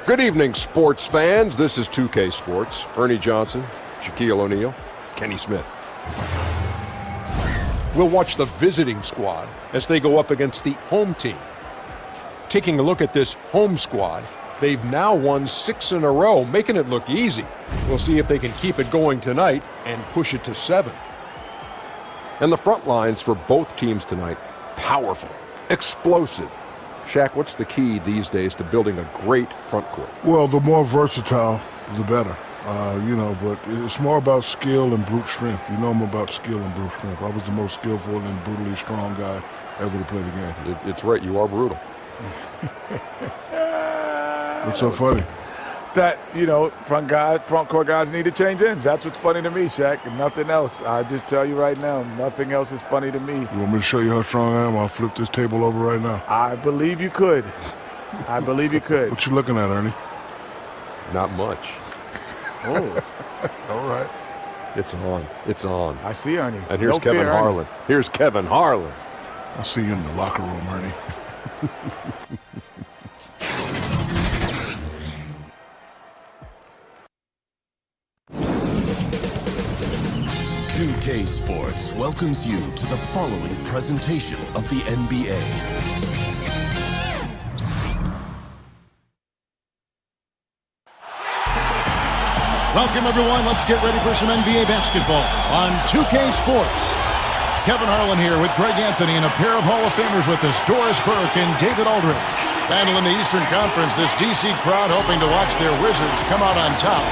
Good evening, sports fans. This is 2K Sports. Ernie Johnson, Shaquille O'Neal, Kenny Smith. We'll watch the visiting squad as they go up against the home team. Taking a look at this home squad, they've now won 6 in a row, making it look easy. We'll see if they can keep it going tonight and push it to 7. And the front lines for both teams tonight, powerful, explosive. Shaq, what's the key these days to building a great front court? Well, the more versatile, the better. But it's more about skill and brute strength. You know I'm about skill and brute strength. I was the most skillful and brutally strong guy ever to play the game. It's right, you are brutal. What's so funny? That, front court guys need to change ends. That's what's funny to me, Shaq, and nothing else. I just tell you right now, nothing else is funny to me. You want me to show you how strong I am? I'll flip this table over right now. I believe you could. I believe you could. What you looking at, Ernie? Not much. Oh, all right. It's on. It's on. I see Ernie. And here's Kevin Harlan. Here's Kevin Harlan. I'll see you in the locker room, Ernie. 2K Sports welcomes you to the following presentation of the NBA. Welcome, everyone. Let's get ready for some NBA basketball on 2K Sports. Kevin Harlan here with Greg Anthony and a pair of Hall of Famers with us, Doris Burke and David Aldridge. Handling the Eastern Conference, this DC crowd hoping to watch their Wizards come out on top.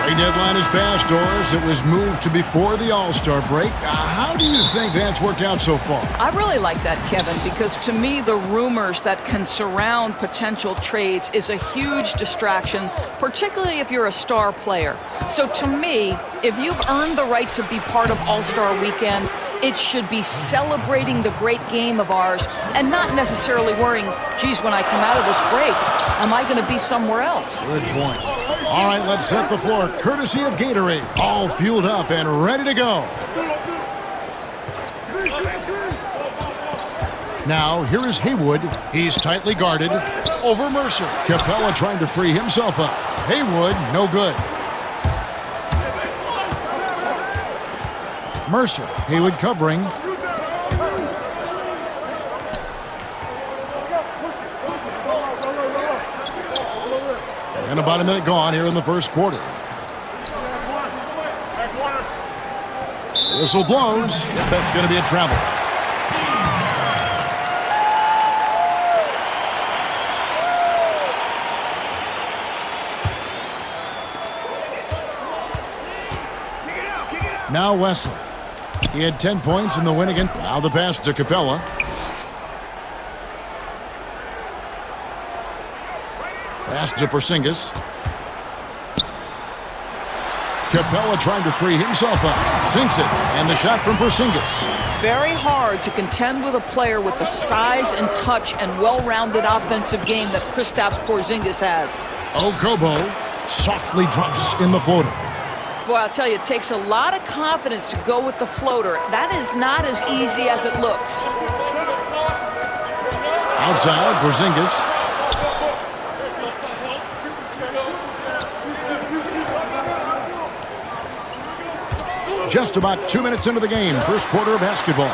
Trade deadline is passed, Doris. It was moved to before the All-Star break. How do you think that's worked out so far? I really like that, Kevin, because to me, the rumors that can surround potential trades is a huge distraction, particularly if you're a star player. So to me, if you've earned the right to be part of All-Star Weekend, it should be celebrating the great game of ours and not necessarily worrying, geez, when I come out of this break, am I going to be somewhere else? Good point. All right, let's set the floor, courtesy of Gatorade. All fueled up and ready to go. Now, here is Haywood. He's tightly guarded. Over Mercer. Capella trying to free himself up. Haywood, no good. Mercer. Haywood covering. And about a minute gone here in the first quarter. Whistle blows. That's going to be a travel. Now Wesley. He had 10 points in the win again. Now the pass to Capella. Pass to Porzingis. Capella trying to free himself up. Sinks it. And the shot from Porzingis. Very hard to contend with a player with the size and touch and well-rounded offensive game that Kristaps Porzingis has. Okobo softly drops in the floater. Boy, I'll tell you, it takes a lot of confidence to go with the floater. That is not as easy as it looks. Outside, Porzingis. Just about 2 minutes into the game, first quarter of basketball.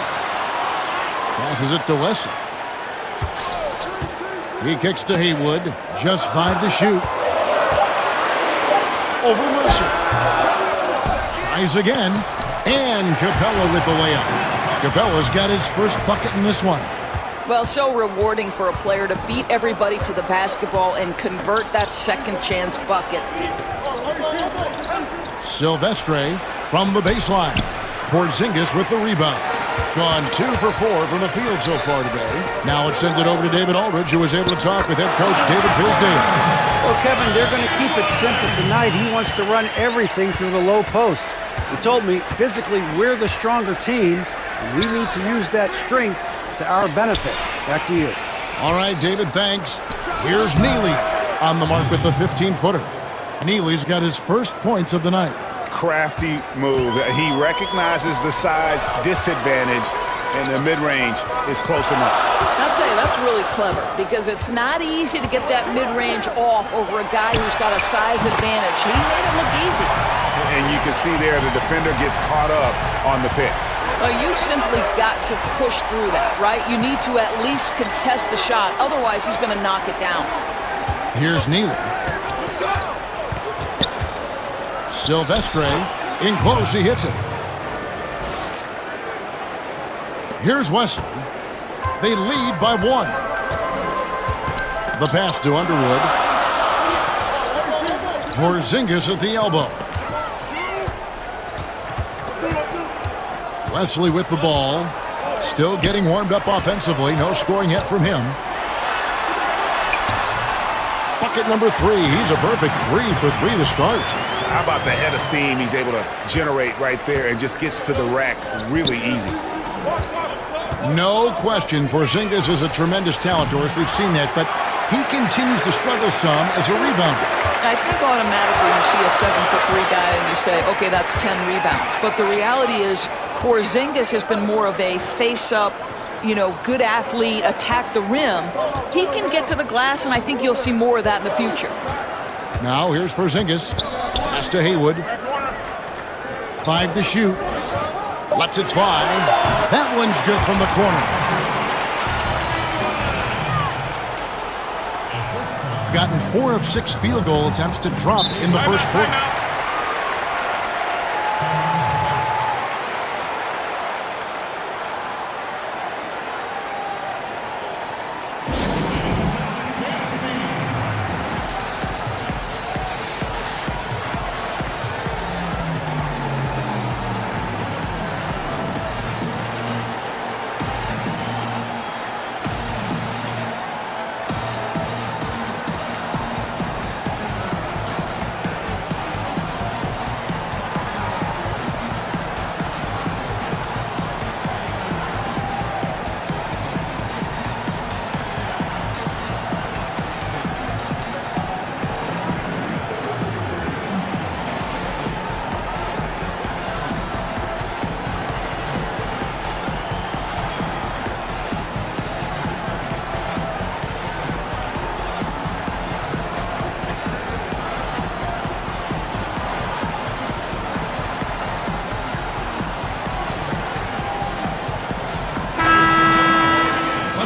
Passes it to Wesley. He kicks to Haywood. Just 5 to shoot. Over Mercer. Tries again. And Capella with the layup. Capella's got his first bucket in this one. Well, so rewarding for a player to beat everybody to the basketball and convert that second chance bucket. Silvestre from the baseline. Porzingis with the rebound. Gone 2 for 4 from the field so far today. Now let's send it over to David Aldridge, who was able to talk with head coach David Fizdale. Well, Kevin, they're going to keep it simple tonight. He wants to run everything through the low post. He told me physically we're the stronger team, and we need to use that strength to our benefit. Back to you. All right, David, thanks. Here's Neely on the mark with the 15-footer. Neely's got his first points of the night. Crafty move. He recognizes the size disadvantage, and the mid-range is close enough. I'll tell you, that's really clever because it's not easy to get that mid-range off over a guy who's got a size advantage. He made it look easy. And you can see there the defender gets caught up on the pick. Well, you simply got to push through that, right? You need to at least contest the shot. Otherwise, he's going to knock it down. Here's Neely. Silvestre in close, he hits it. Here's Wesley. They lead by 1. The pass to Underwood. Porzingis at the elbow. Wesley with the ball. Still getting warmed up offensively. No scoring yet from him. Bucket number 3. He's a perfect 3 for 3 to start. How about the head of steam he's able to generate right there and just gets to the rack really easy. No question, Porzingis is a tremendous talent, Doris. We've seen that, but he continues to struggle some as a rebounder. I think automatically you see a 7-for-3 guy and you say, okay, that's 10 rebounds. But the reality is Porzingis has been more of a face-up, good athlete, attack the rim. He can get to the glass, and I think you'll see more of that in the future. Now here's Porzingis. Pass to Haywood. 5 to shoot. Lets it fly. That one's good from the corner. Gotten 4 of 6 field goal attempts to drop in the first quarter.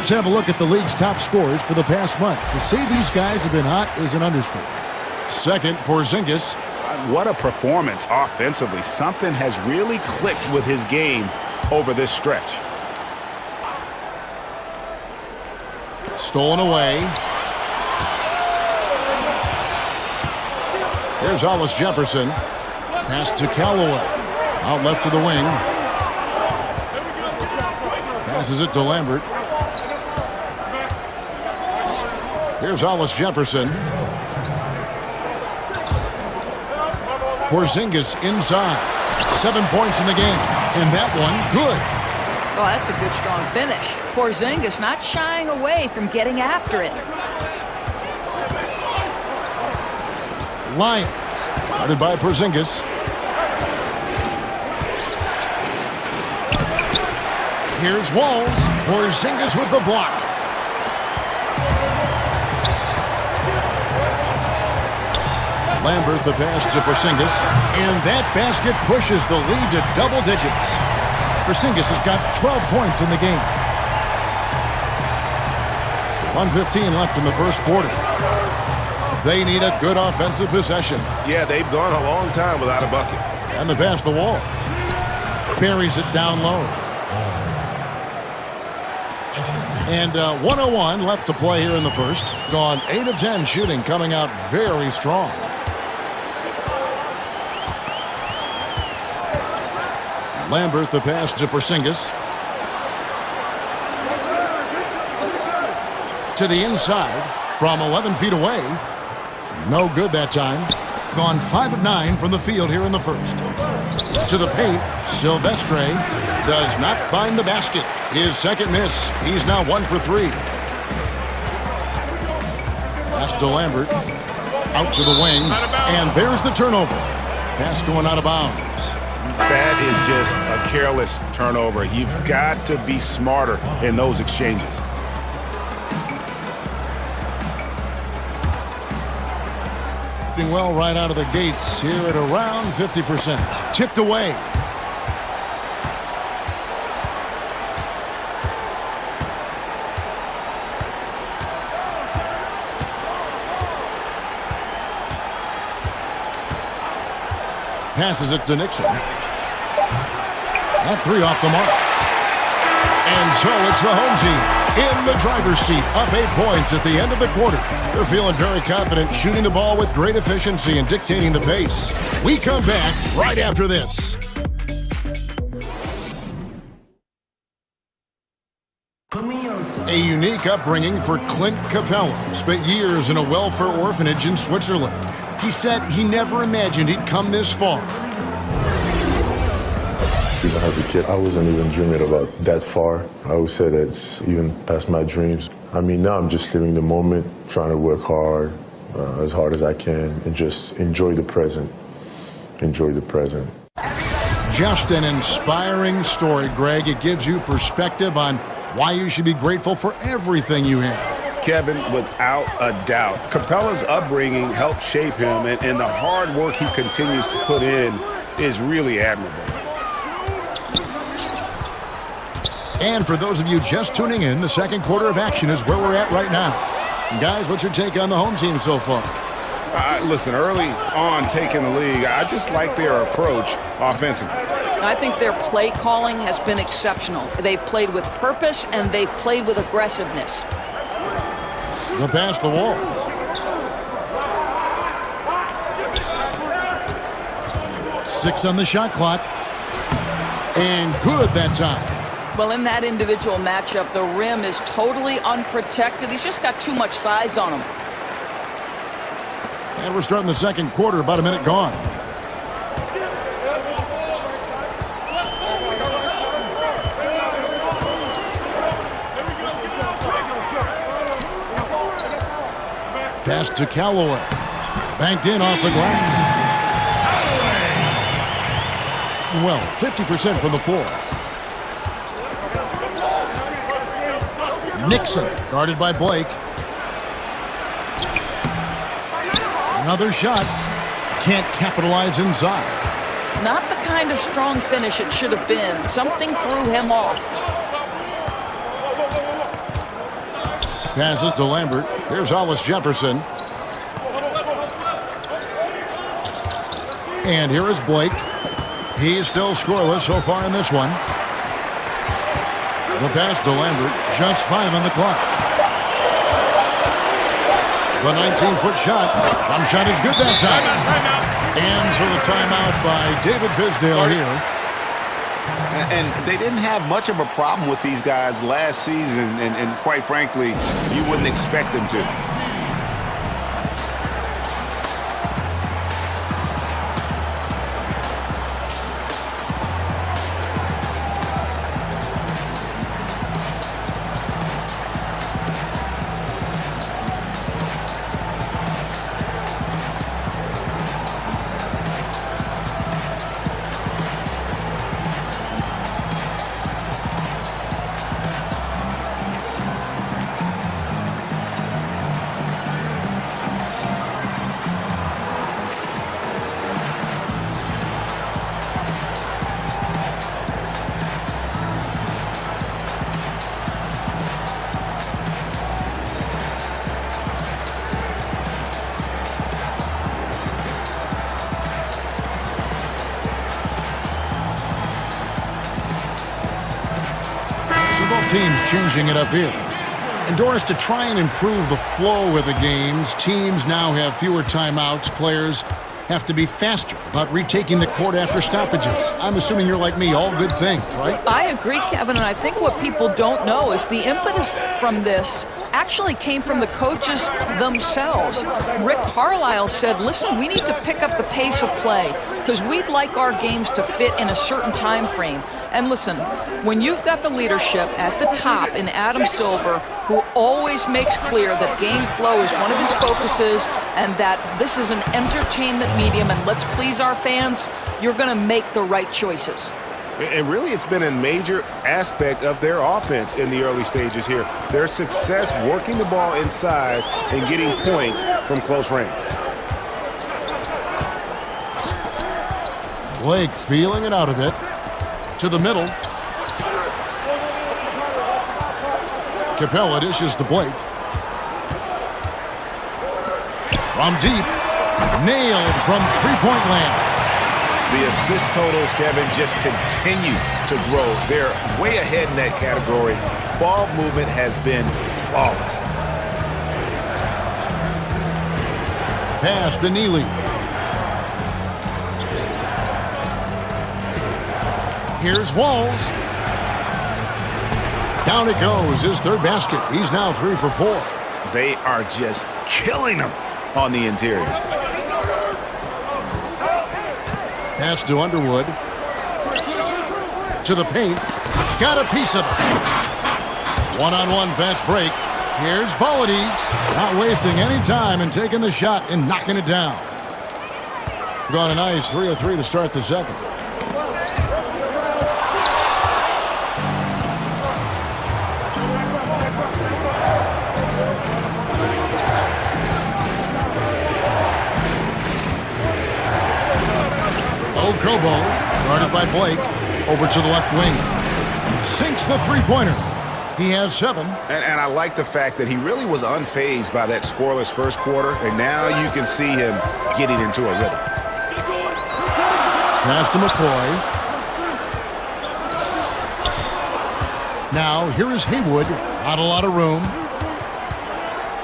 Let's have a look at the league's top scorers for the past month. To say these guys have been hot is an understatement. Second, Porzingis. What a performance offensively. Something has really clicked with his game over this stretch. Stolen away. Here's Hollis Jefferson. Pass to Callaway. Out left to the wing. Passes it to Lambert. Here's Hollis Jefferson. Porzingis inside. 7 points in the game. And that one, good. Well, that's a good, strong finish. Porzingis not shying away from getting after it. Lions. Guarded by Porzingis. Here's Walls. Porzingis with the block. Lambert the pass to Porzingis. And that basket pushes the lead to double digits. Porzingis has got 12 points in the game. 1:15 left in the first quarter. They need a good offensive possession. Yeah, they've gone a long time without a bucket. And the pass to Walls. Buries it down low. And 1:01 left to play here in the first. Gone 8 of 10 shooting, coming out very strong. Lambert the pass to Porzingis. To the inside from 11 feet away. No good that time. Gone 5 of 9 from the field here in the first. To the paint, Silvestre does not find the basket. His second miss. He's now 1 for 3. Pass to Lambert. Out to the wing. And there's the turnover. Pass going out of bounds. That is just a careless turnover. You've got to be smarter in those exchanges. Doing well right out of the gates here at around 50%. Tipped away. Passes it to Nixon. That 3 off the mark. And so it's the home team in the driver's seat, up 8 points at the end of the quarter. They're feeling very confident, shooting the ball with great efficiency and dictating the pace. We come back right after this. A unique upbringing for Clint Capella. Spent years in a welfare orphanage in Switzerland. He said he never imagined he'd come this far. Even as a kid, I wasn't even dreaming about that far. I always said it's even past my dreams. I mean, now I'm just living the moment, trying to work hard as I can, and just enjoy the present. Enjoy the present. Just an inspiring story, Greg. It gives you perspective on why you should be grateful for everything you have. Kevin, without a doubt, Capella's upbringing helped shape him, and the hard work he continues to put in is really admirable. And for those of you just tuning in, the second quarter of action is where we're at right now. And guys, what's your take on the home team so far? Listen, early on taking the league, I just like their approach offensively. I think their play calling has been exceptional. They've played with purpose, and they've played with aggressiveness. The pass the Walls. Six on the shot clock. And good that time. Well, in that individual matchup, the rim is totally unprotected. He's just got too much size on him. And we're starting the second quarter, about a minute gone. Pass to Callaway. Banked in off the glass. Well, 50% from the floor. Nixon, guarded by Blake. Another shot. Can't capitalize inside. Not the kind of strong finish it should have been. Something threw him off. Passes to Lambert. Here's Hollis Jefferson. And here is Blake. He's still scoreless so far in this one. The pass to Lambert. Just 5 on the clock. The 19-foot shot. Jump shot is good that time. And so the timeout by David Fizdale here. And they didn't have much of a problem with these guys last season, and quite frankly, you wouldn't expect them to. Teams changing it up here. And Doris, to try and improve the flow of the games, teams now have fewer timeouts. Players have to be faster about retaking the court after stoppages. I'm assuming you're like me, all good things, right? I agree, Kevin, and I think what people don't know is the impetus from this actually came from the coaches themselves. Rick Carlisle said, listen, we need to pick up the pace of play because we'd like our games to fit in a certain time frame. And listen, when you've got the leadership at the top in Adam Silver, who always makes clear that game flow is one of his focuses and that this is an entertainment medium and let's please our fans, you're going to make the right choices. And really, it's been a major aspect of their offense in the early stages here. Their success working the ball inside and getting points from close range. Blake feeling it out a bit. To the middle. Capella dishes to Blake. From deep. Nailed from three-point land. The assist totals, Kevin, just continue to grow. They're way ahead in that category. Ball movement has been flawless. Pass to Neely. Here's Walls. Down it goes, his third basket. He's now 3 for 4. They are just killing them on the interior. Pass to Underwood. To the paint. Got a piece of it. One-on-one fast break. Here's Bollides. Not wasting any time and taking the shot and knocking it down. Got a nice 3 of 3 to start the second. Okobo, guarded by Blake, over to the left wing. Sinks the three-pointer. He has 7. And I like the fact that he really was unfazed by that scoreless first quarter, and now you can see him getting into a rhythm. Pass to McCoy. Now, here is Haywood. Not a lot of room.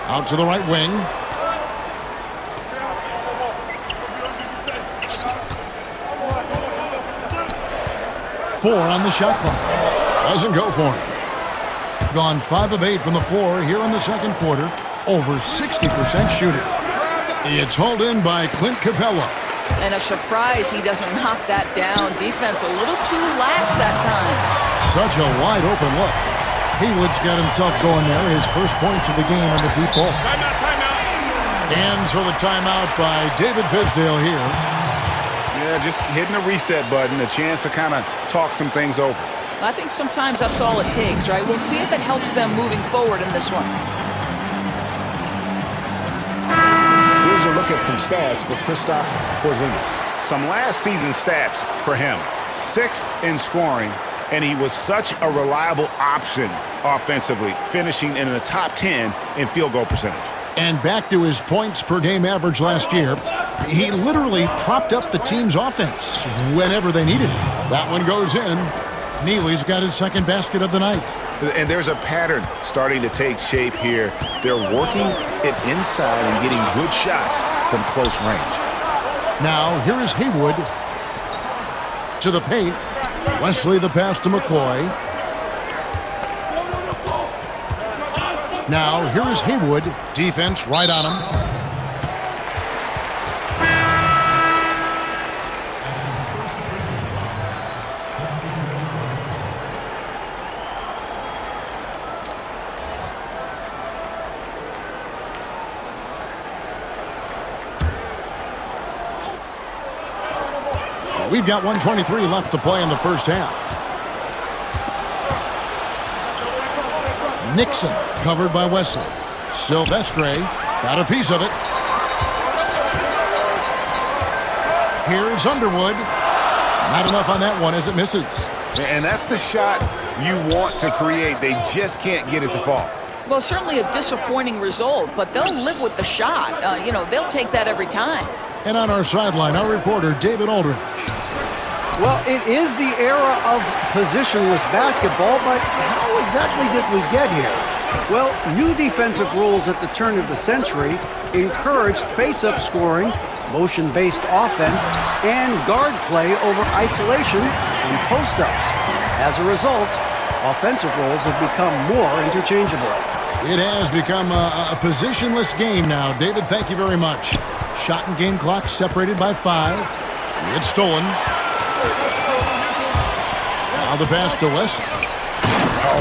Out to the right wing. Four on the shot clock. Doesn't go for him. Gone 5 of 8 from the floor here in the second quarter. Over 60% shooting. It's hauled in by Clint Capella. And a surprise he doesn't knock that down. Defense a little too lax that time. Such a wide open look. Haywood's got himself going there. His first points of the game on the deep ball. Timeout. And so the timeout by David Fizdale here. Yeah, just hitting a reset button, a chance to kind of talk some things over. I think sometimes that's all it takes, right? We'll see if it helps them moving forward in this one. Here's a look at some stats for Kristaps Porzingis. Some last season stats for him. 6th in scoring, and he was such a reliable option offensively, finishing in the top 10 in field goal percentage. And back to his points per game average last year, he literally propped up the team's offense whenever they needed it. That one goes in. Neely's got his second basket of the night. And there's a pattern starting to take shape here. They're working it inside and getting good shots from close range. Now, here is Haywood to the paint. Wesley the pass to McCoy. Now, here is Haywood. Defense right on him. We've got 1:23 left to play in the first half. Nixon covered by Wesley. Silvestre got a piece of it. Here's Underwood. Not enough on that one as it misses. And that's the shot you want to create. They just can't get it to fall. Well, certainly a disappointing result, but they'll live with the shot. They'll take that every time. And on our sideline, our reporter, David Aldridge. Well, it is the era of positionless basketball, but how exactly did we get here? Well, new defensive rules at the turn of the century encouraged face-up scoring, motion-based offense, and guard play over isolation and post-ups. As a result, offensive roles have become more interchangeable. It has become a positionless game now. David, thank you very much. Shot and game clock separated by 5. It's stolen. Now the pass to Wesley.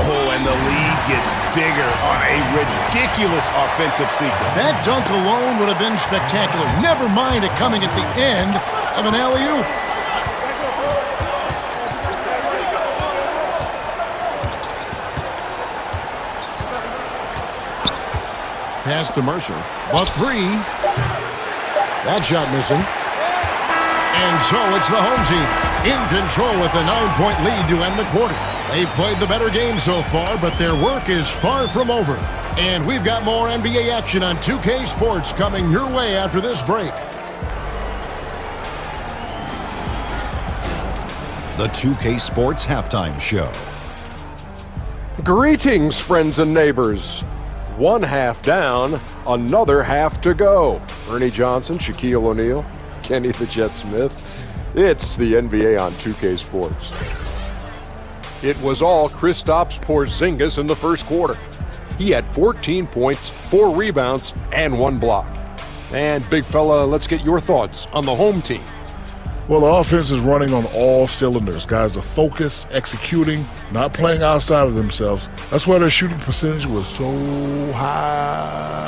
Oh, and the lead gets bigger on a ridiculous offensive sequence. That dunk alone would have been spectacular. Never mind it coming at the end of an alley-oop. Pass to Mercer. The 3. That shot missing. And so it's the home team in control with a 9-point lead to end the quarter. They've played the better game so far, but their work is far from over. And we've got more NBA action on 2K Sports coming your way after this break. The 2K Sports Halftime Show. Greetings, friends and neighbors. One half down, another half to go. Ernie Johnson, Shaquille O'Neal, Kenny the Jet Smith. It's the NBA on 2K Sports. It was all Kristaps Porzingis in the first quarter. He had 14 points, 4 rebounds, and 1 block. And big fella, let's get your thoughts on the home team. Well, the offense is running on all cylinders. Guys are focused, executing, not playing outside of themselves. That's why their shooting percentage was so high.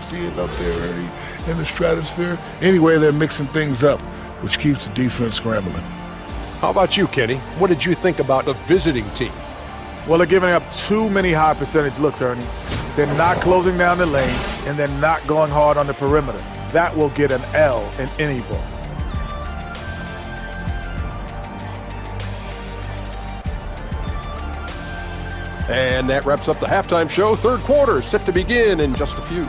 See it up there, Ernie, in the stratosphere. Anyway, they're mixing things up, which keeps the defense scrambling. How about you, Kenny? What did you think about the visiting team? Well, they're giving up too many high percentage looks, Ernie. They're not closing down the lane, and they're not going hard on the perimeter. That will get an L in any ball. And that wraps up the halftime show. Third quarter set to begin in just a few.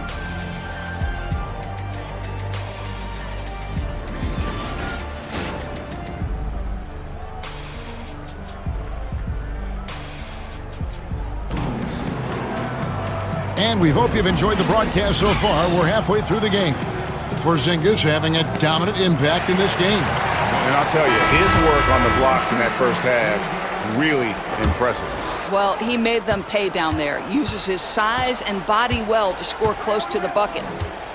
And we hope you've enjoyed the broadcast so far. We're halfway through the game. Porzingis having a dominant impact in this game. And I'll tell you, his work on the blocks in that first half, really impressive. Well, he made them pay down there. Uses his size and body well to score close to the bucket.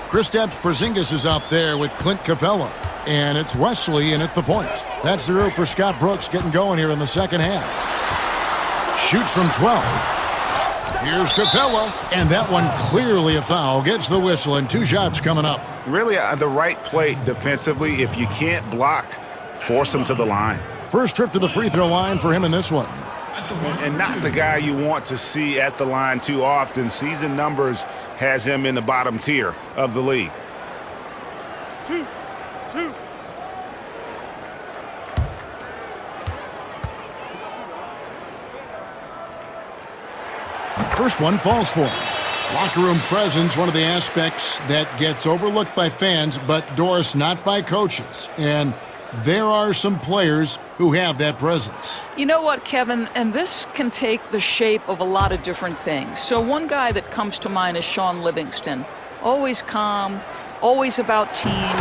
Kristaps Porzingis is out there with Clint Capella. And it's Wesley in at the point. That's the route for Scott Brooks getting going here in the second half. Shoots from 12. Here's Capella, and that one clearly a foul. Gets the whistle, and 2 shots coming up. Really the right play defensively. If you can't block, force him to the line. First trip to the free throw line for him in this one. And not the guy you want to see at the line too often. Season numbers has him in the bottom tier of the league. 2. First one falls for him. Locker room presence, one of the aspects that gets overlooked by fans, but Doris, not by coaches. And there are some players who have that presence. You know what, Kevin? And this can take the shape of a lot of different things. So one guy that comes to mind is Sean Livingston. Always calm, always about team.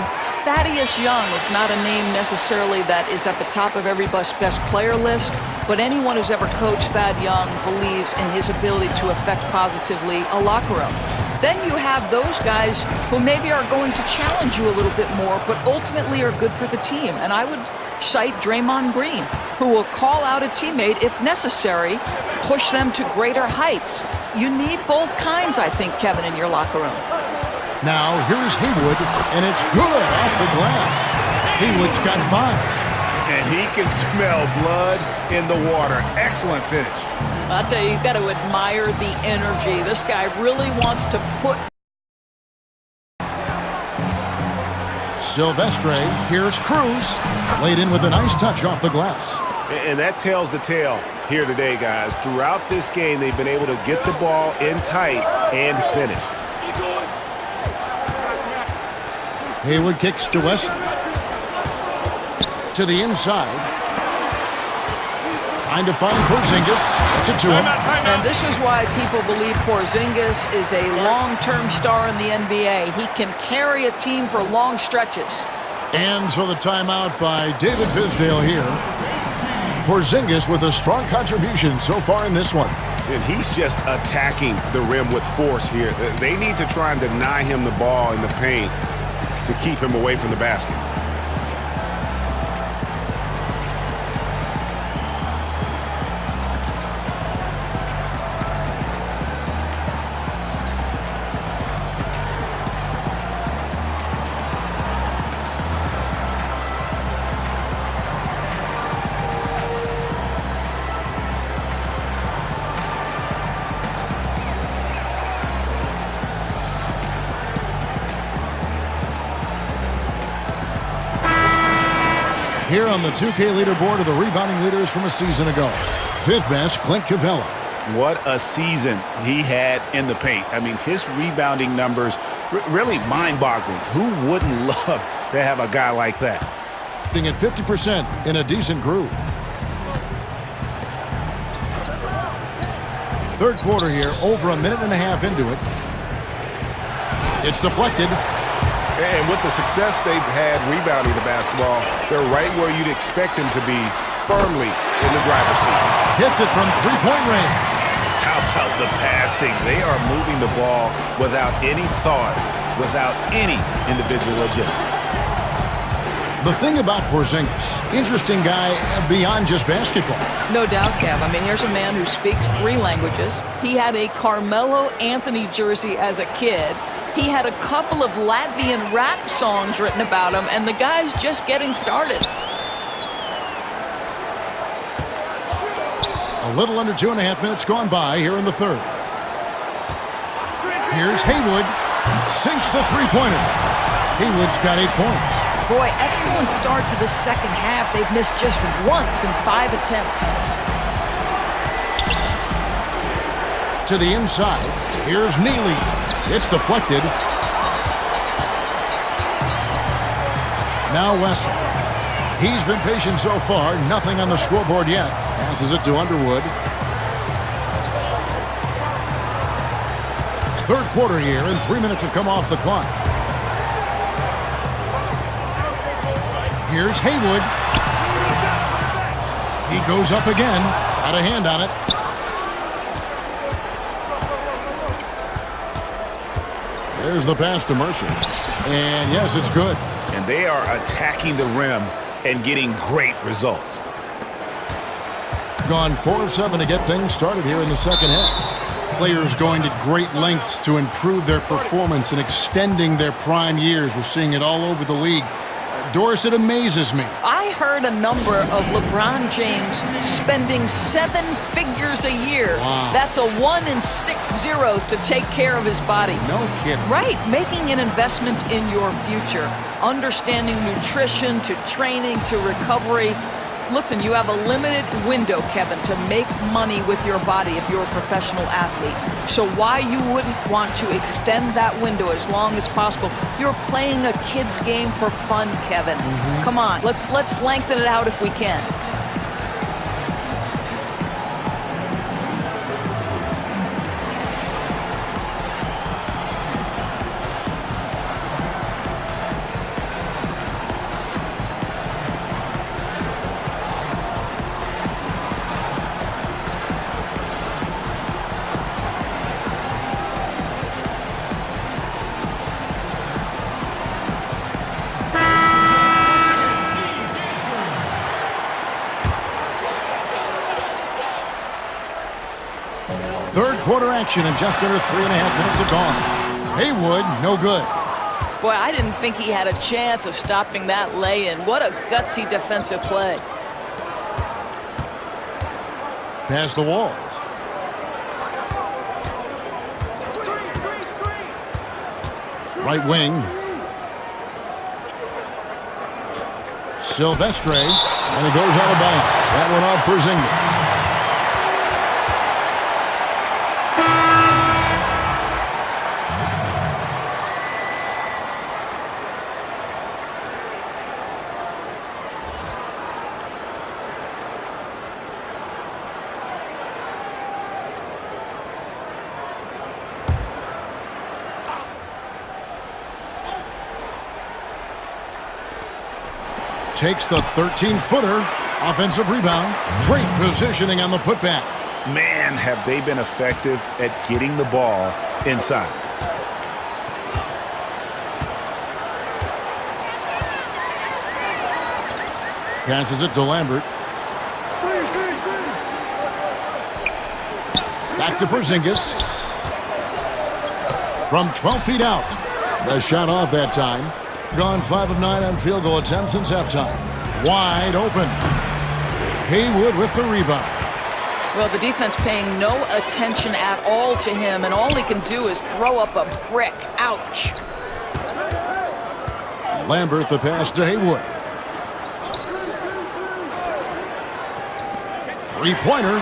Thaddeus Young is not a name necessarily that is at the top of everybody's best player list, but anyone who's ever coached Thad Young believes in his ability to affect positively a locker room. Then you have those guys who maybe are going to challenge you a little bit more, but ultimately are good for the team. And I would cite Draymond Green, who will call out a teammate if necessary, push them to greater heights. You need both kinds, I think, Kevin, in your locker room. Now, here's Haywood, and it's good off the glass. Haywood's got 5. And he can smell blood in the water. Excellent finish. I'll tell you, you've got to admire the energy. This guy really wants to put... Silvestre, here's Cruz. Laid in with a nice touch off the glass. And that tells the tale here today, guys. Throughout this game, they've been able to get the ball in tight and finish. Haywood kicks to Wesley. To the inside. Trying to find Porzingis. Gets it to him. And this is why people believe Porzingis is a long-term star in the NBA. He can carry a team for long stretches. And so the timeout by David Fizdale here. Porzingis with a strong contribution so far in this one. And he's just attacking the rim with force here. They need to try and deny him the ball in the paint to keep him away from the basket. Here on the 2K leaderboard are the rebounding leaders from a season ago. Fifth best, Clint Capella. What a season he had in the paint. I mean, his rebounding numbers really mind-boggling. Who wouldn't love to have a guy like that? At 50% in a decent groove. Third quarter here, over a minute and a half into it. It's deflected. And with the success they've had rebounding the basketball, they're right where you'd expect them to be, firmly in the driver's seat. Hits it from three-point range. How about the passing? They are moving the ball without any thought, without any individual agility. The thing about Porzingis, interesting guy beyond just basketball. No doubt, Kev. I mean, here's a man who speaks 3 languages. He had a Carmelo Anthony jersey as a kid. He had a couple of Latvian rap songs written about him, and the guy's just getting started. A little under 2.5 minutes gone by here in the third. Here's Haywood. Sinks the three-pointer. Haywood's got 8 points. Boy, excellent start to the second half. They've missed just once in 5 attempts. To the inside. Here's Neely. It's deflected. Now Wesley. He's been patient so far. Nothing on the scoreboard yet. Passes it to Underwood. Third quarter here, and 3 minutes have come off the clock. Here's Haywood. He goes up again. Got a hand on it. There's the pass to Mercer. And yes, it's good. And they are attacking the rim and getting great results. Gone 4 of 7 to get things started here in the second half. Players going to great lengths to improve their performance and extending their prime years. We're seeing it all over the league. Doris, it amazes me. I heard a number of LeBron James spending 7 figures a year. Wow. That's a 1 in 6 zeros to take care of his body. No kidding. Right, making an investment in your future, understanding nutrition to training to recovery. Listen, you have a limited window, Kevin, to make money with your body if you're a professional athlete. So why you wouldn't want to extend that window as long as possible? You're playing a kid's game for fun, Kevin. Come on, let's lengthen it out if we can. Third quarter action and just under 3.5 minutes have gone. Haywood, no good. Boy, I didn't think he had a chance of stopping that lay-in. What a gutsy defensive play. Past the walls. Right wing. Silvestre, and it goes out of bounds. That one off Porzingis. takes the 13-footer. Offensive rebound. Great positioning on the putback. Man, have they been effective at getting the ball inside. Passes it to Lambert. Back to Porzingis. From 12 feet out. The shot off that time. Gone 5 of 9 on field goal attempts since halftime. Wide open. Haywood with the rebound. Well, the defense paying no attention at all to him, and all he can do is throw up a brick. Ouch. Lambert the pass to Haywood. Three-pointer.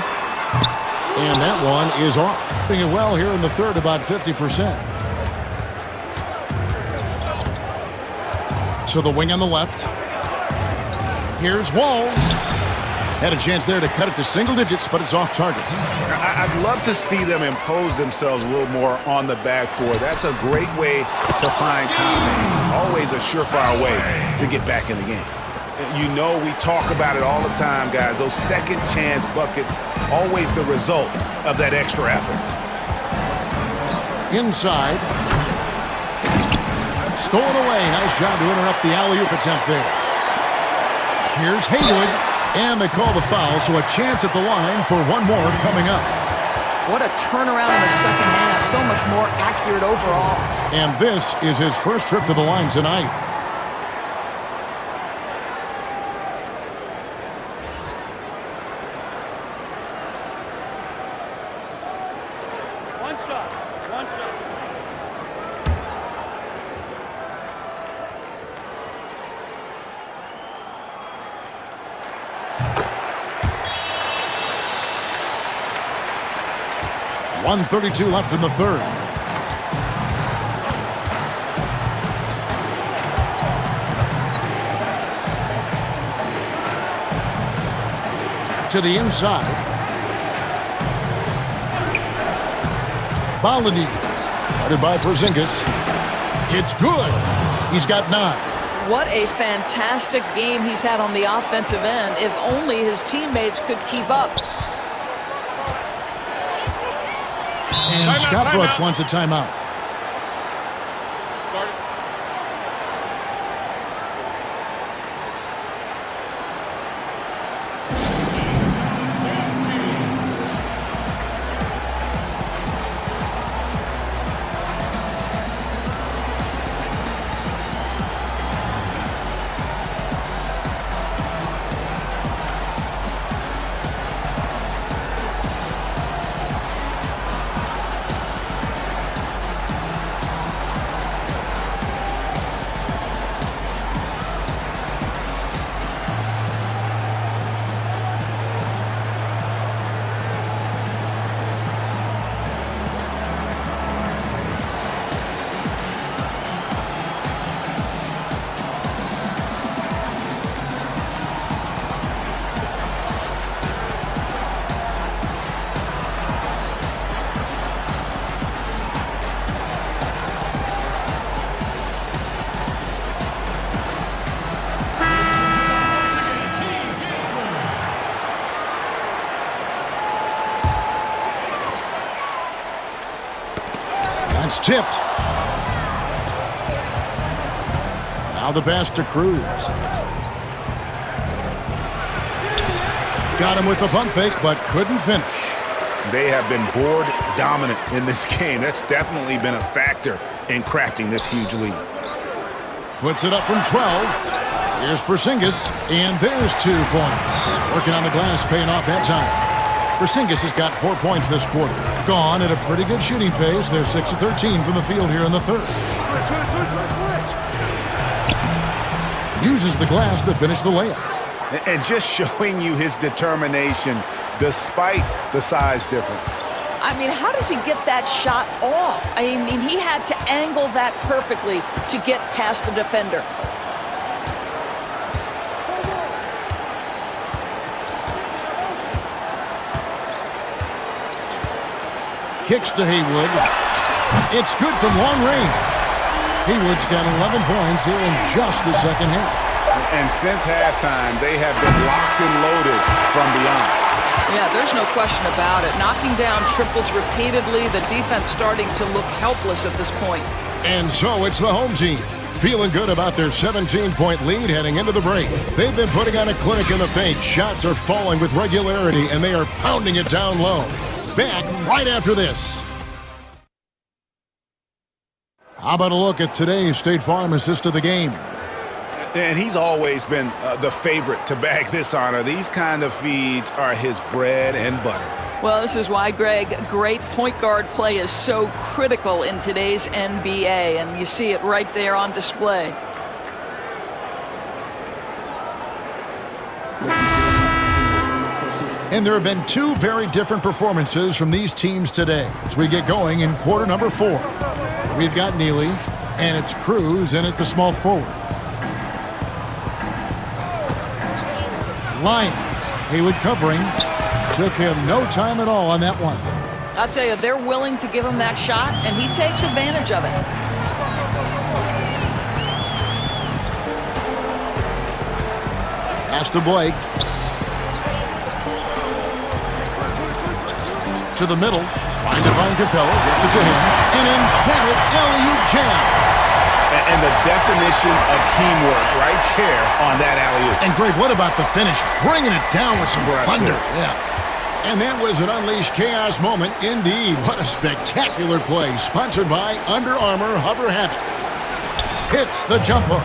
And that one is off. Doing it well here in the third, about 50%. To the wing on the left. Here's Walls. Had a chance there to cut it to single digits, but it's off target. I'd love to see them impose themselves a little more on the backboard. That's a great way to find confidence. Always a surefire way to get back in the game. You know, we talk about it all the time, guys. Those second chance buckets, always the result of that extra effort. Inside. Stolen away. Nice job to interrupt the alley-oop attempt there. Here's Haywood. And they call the foul, so a chance at the line for one more coming up. What a turnaround in the second half. So much more accurate overall. And this is his first trip to the line tonight. One shot. One shot. .132 left in the third. To the inside. Balinese. Guarded by Porzingis. It's good. He's got 9. What a fantastic game he's had on the offensive end. If only his teammates could keep up. And Scott Brooks wants a timeout. That's tipped. Now the pass to Cruz. Got him with the pump fake, but couldn't finish. They have been board dominant in this game. That's definitely been a factor in crafting this huge lead. Puts it up from 12. Here's Porzingis, and there's 2 points. Working on the glass, paying off that time. Porzingis has got 4 points this quarter. Gone at a pretty good shooting pace. They're 6 of 13 from the field here in the third. Uses the glass to finish the layup. And just showing you his determination despite the size difference. I mean, how does he get that shot off? I mean, he had to angle that perfectly to get past the defender. Kicks to Haywood. It's good from long range. Haywood's got 11 points here in just the second half. And since halftime, they have been locked and loaded from beyond. Yeah, there's no question about it. Knocking down triples repeatedly, the defense starting to look helpless at this point. And so it's the home team, feeling good about their 17-point lead heading into the break. They've been putting on a clinic in the paint. Shots are falling with regularity, and they are pounding it down low. Back right after this. How about a look at today's State Farm assist of the game? And he's always been the favorite to bag this honor. These kind of feeds are his bread and butter. Well, this is why, Greg, great point guard play is so critical in today's NBA, and you see it right there on display. And there have been two very different performances from these teams today as we get going in quarter number 4. We've got Neely, and it's Cruz in at the small forward. Lions, Haywood covering. Took him no time at all on that one. I'll tell you, they're willing to give him that shot, and he takes advantage of it. Pass to Blake. To the middle, trying to find Capella. Gets it to him. An emphatic alley-oop jam. And the definition of teamwork right there on that alley-oop. And Greg, what about the finish? Bringing it down with some Impressive. thunder. Yeah. And that was an unleashed chaos moment indeed. What a spectacular play. Sponsored by Under Armour Hover Havoc. Hits the jump hook.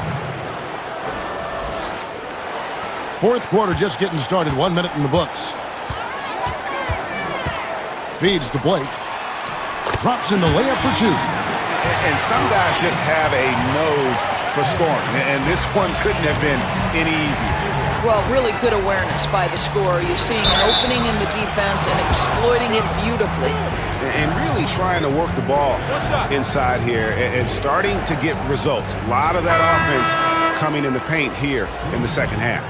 Fourth quarter just getting started. 1 minute in the books. Feeds to Blake. Drops in the layup for 2. And some guys just have a nose for scoring. And this one couldn't have been any easier. Well, really good awareness by the scorer. You're seeing an opening in the defense and exploiting it beautifully. And really trying to work the ball inside here and starting to get results. A lot of that offense coming in the paint here in the second half.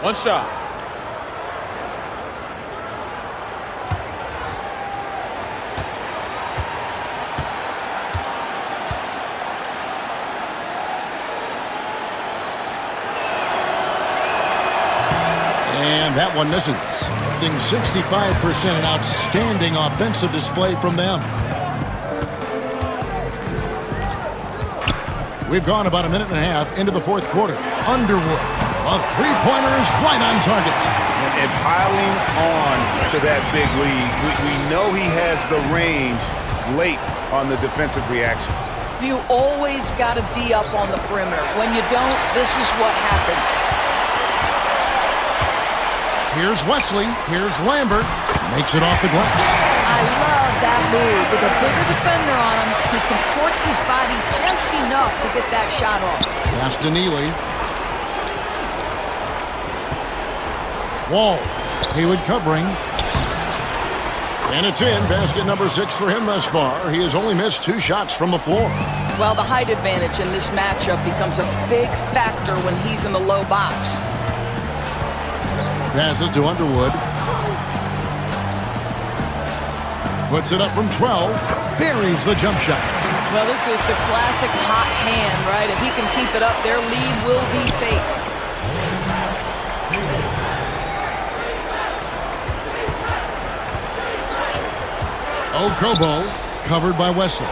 One shot. And that one misses. Getting 65%, an outstanding offensive display from them. We've gone about a minute and a half into the fourth quarter. Underwood, a three-pointer is right on target. And piling on to that big lead, we know he has the range late on the defensive reaction. You always got to D up on the perimeter. When you don't, this is what happens. Here's Wesley. Here's Lambert. Makes it off the glass. I love that move. With a bigger defender on him, he contorts his body just enough to get that shot off. Pass to Neely. Walls. Haywood covering. And it's in. Basket number 6 for him thus far. He has only missed 2 shots from the floor. Well, the height advantage in this matchup becomes a big factor when he's in the low box. Passes to Underwood. Puts it up from 12. Buries the jump shot. Well, this is the classic hot hand, right? If he can keep it up, their lead will be safe. Okobo, covered by Wesley.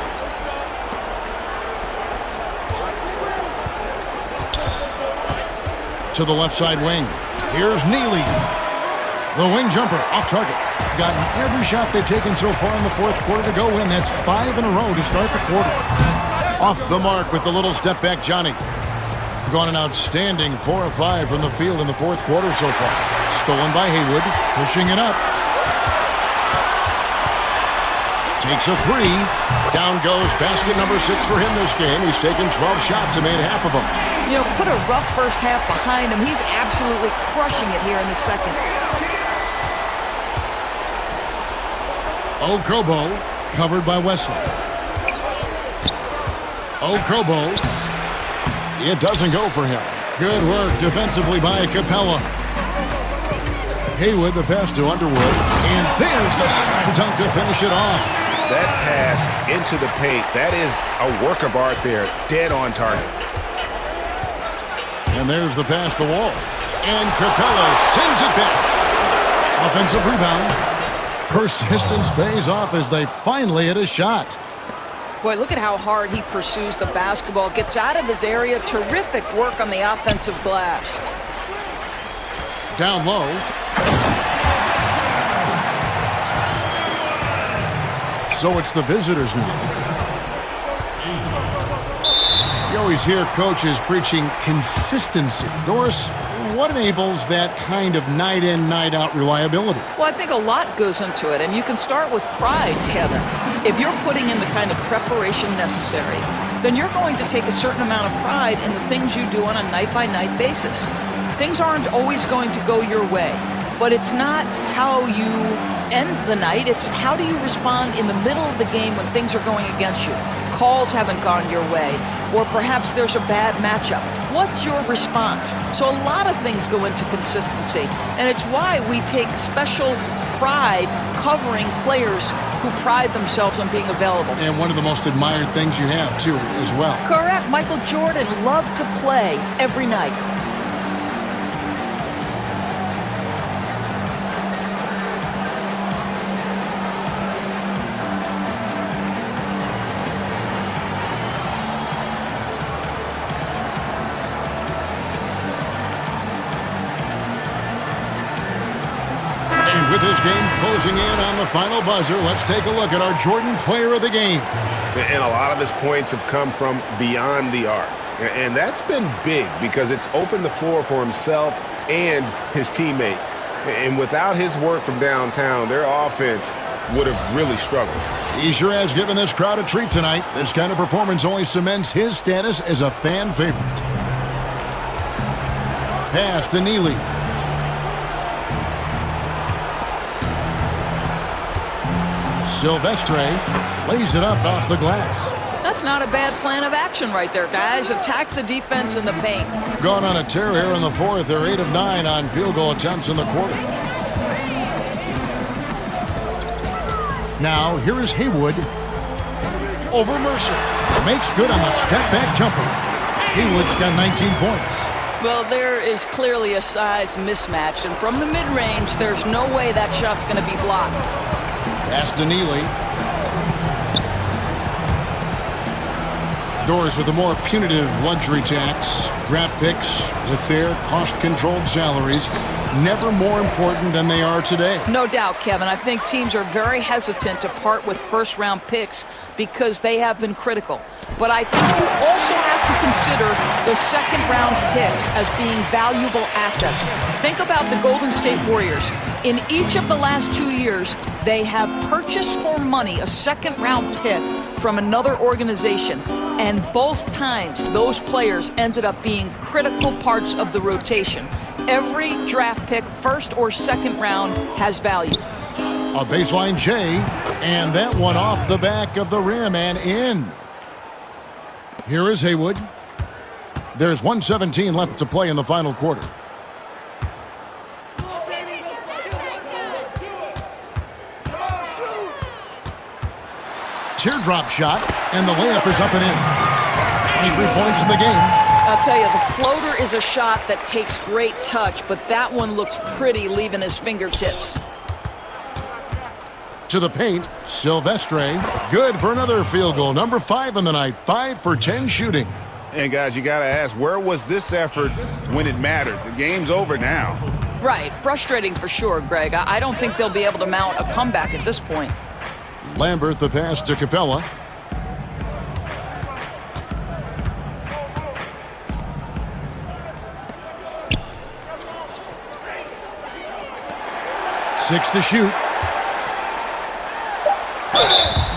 To the left side wing. Here's Neely. The wing jumper off target. Gotten every shot they've taken so far in the fourth quarter to go in. That's 5 in a row to start the quarter. Off the mark with the little step back, Johnny. Gone an outstanding 4 of 5 from the field in the fourth quarter so far. Stolen by Haywood. Pushing it up. Takes a 3. Down goes basket number 6 for him this game. He's taken 12 shots and made half of them. You know, put a rough first half behind him. He's absolutely crushing it here in the second. Okobo, covered by Wesley. Okobo. It doesn't go for him. Good work defensively by Capella. Haywood, the pass to Underwood. And there's the slam dunk to finish it off. That pass into the paint, that is a work of art there. Dead on target. And there's the pass to Wall. And Capella sends it back. Offensive rebound. Persistence pays off as they finally hit a shot. Boy, look at how hard he pursues the basketball. Gets out of his area. Terrific work on the offensive glass. Down low. So it's the visitors now. You always hear coaches preaching consistency. Doris, what enables that kind of night in, night out reliability? Well, I think a lot goes into it, and you can start with pride, Kevin. If you're putting in the kind of preparation necessary, then you're going to take a certain amount of pride in the things you do on a night-by-night basis. Things aren't always going to go your way, but it's not how you end the night. It's how do you respond in the middle of the game when things are going against you. Calls haven't gone your way, or perhaps there's a bad matchup. What's your response? So a lot of things go into consistency, and it's why we take special pride covering players who pride themselves on being available. And one of the most admired things you have, too, as well. Correct. Michael Jordan loved to play every night. With this game closing in on the final buzzer, let's take a look at our Jordan Player of the Game. And a lot of his points have come from beyond the arc. And that's been big because it's opened the floor for himself and his teammates. And without his work from downtown, their offense would have really struggled. He sure has given this crowd a treat tonight. This kind of performance only cements his status as a fan favorite. Pass to Neely. Silvestre lays it up off the glass. That's not a bad plan of action right there, guys. Attack the defense in the paint. Gone on a tear here in the fourth. They're 8 of 9 on field goal attempts in the quarter. Now, here is Haywood over Mercer. Makes good on the step-back jumper. Haywood's got 19 points. Well, there is clearly a size mismatch, and from the mid-range, there's no way that shot's going to be blocked. Pass to Neely. Doors with a more punitive luxury tax. Draft picks with their cost-controlled salaries never more important than they are today. No doubt, Kevin. I think teams are very hesitant to part with first-round picks because they have been critical. But I think you also have to consider the second-round picks as being valuable assets. Think about the Golden State Warriors. In each of the last 2 years, they have purchased for money a second-round pick from another organization. And both times, those players ended up being critical parts of the rotation. Every draft pick, first or second round, has value. A baseline J, and that one off the back of the rim and in. Here is Haywood. There's 1:17 left to play in the final quarter. Teardrop shot, and the layup is up and in. 23 points in the game. I'll tell you, the floater is a shot that takes great touch, but that one looks pretty leaving his fingertips. To the paint, Silvestre. Good for another field goal. Number 5 in the night. 5 for 10 shooting. And guys, you got to ask, where was this effort when it mattered? The game's over now. Right. Frustrating for sure, Greg. I don't think they'll be able to mount a comeback at this point. Lambert, the pass to Capella. Six to shoot.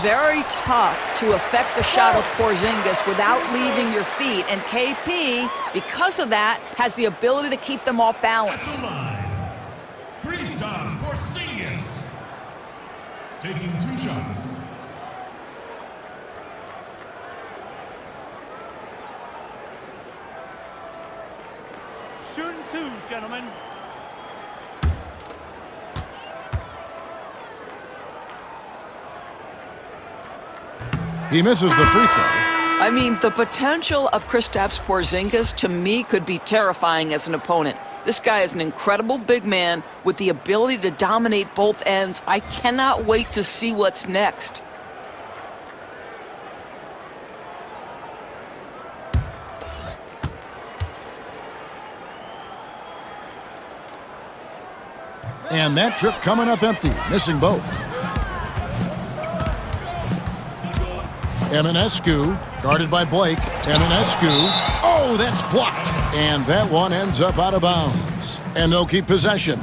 Very tough to affect the shot of Porzingis without leaving your feet. And KP, because of that, has the ability to keep them off balance. Kristaps Porzingis taking 2 shots. Shooting 2, gentlemen. He misses the free throw. I mean, the potential of Kristaps Porzingis, to me, could be terrifying as an opponent. This guy is an incredible big man with the ability to dominate both ends. I cannot wait to see what's next. And that trip coming up empty, missing both. Eminescu, guarded by Blake. Eminescu, oh, that's blocked. And that one ends up out of bounds. And they'll keep possession.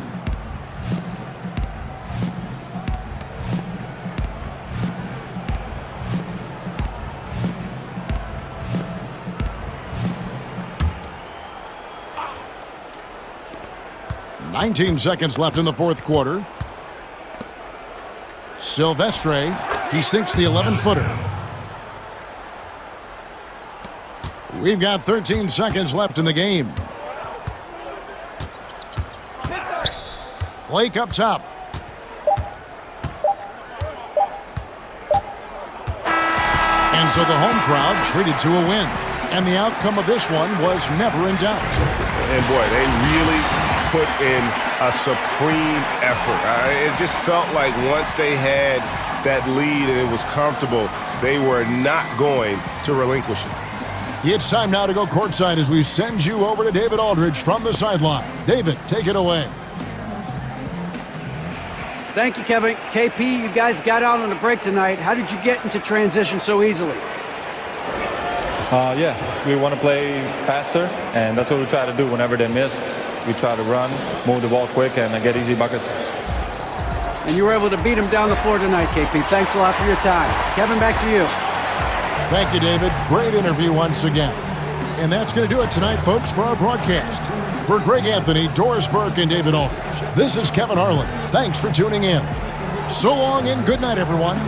"19 seconds left in the fourth quarter. Silvestre, he sinks the 11-footer. We've got 13 seconds left in the game. Blake up top. And so the home crowd treated to a win. And the outcome of this one was never in doubt. And boy, they really put in a supreme effort. It just felt like once they had that lead and it was comfortable, they were not going to relinquish it. It's time now to go courtside as we send you over to David Aldridge from the sideline. David, take it away. Thank you, Kevin. KP, you guys got out on the break tonight. How did you get into transition so easily? Yeah, we want to play faster, and that's what we try to do whenever they miss. We try to run, move the ball quick, and get easy buckets. And you were able to beat him down the floor tonight, KP. Thanks a lot for your time. Kevin, back to you. Thank you, David. Great interview once again. And that's going to do it tonight, folks, for our broadcast. For Greg Anthony, Doris Burke, and David Aldridge, this is Kevin Harlan. Thanks for tuning in. So long and good night, everyone.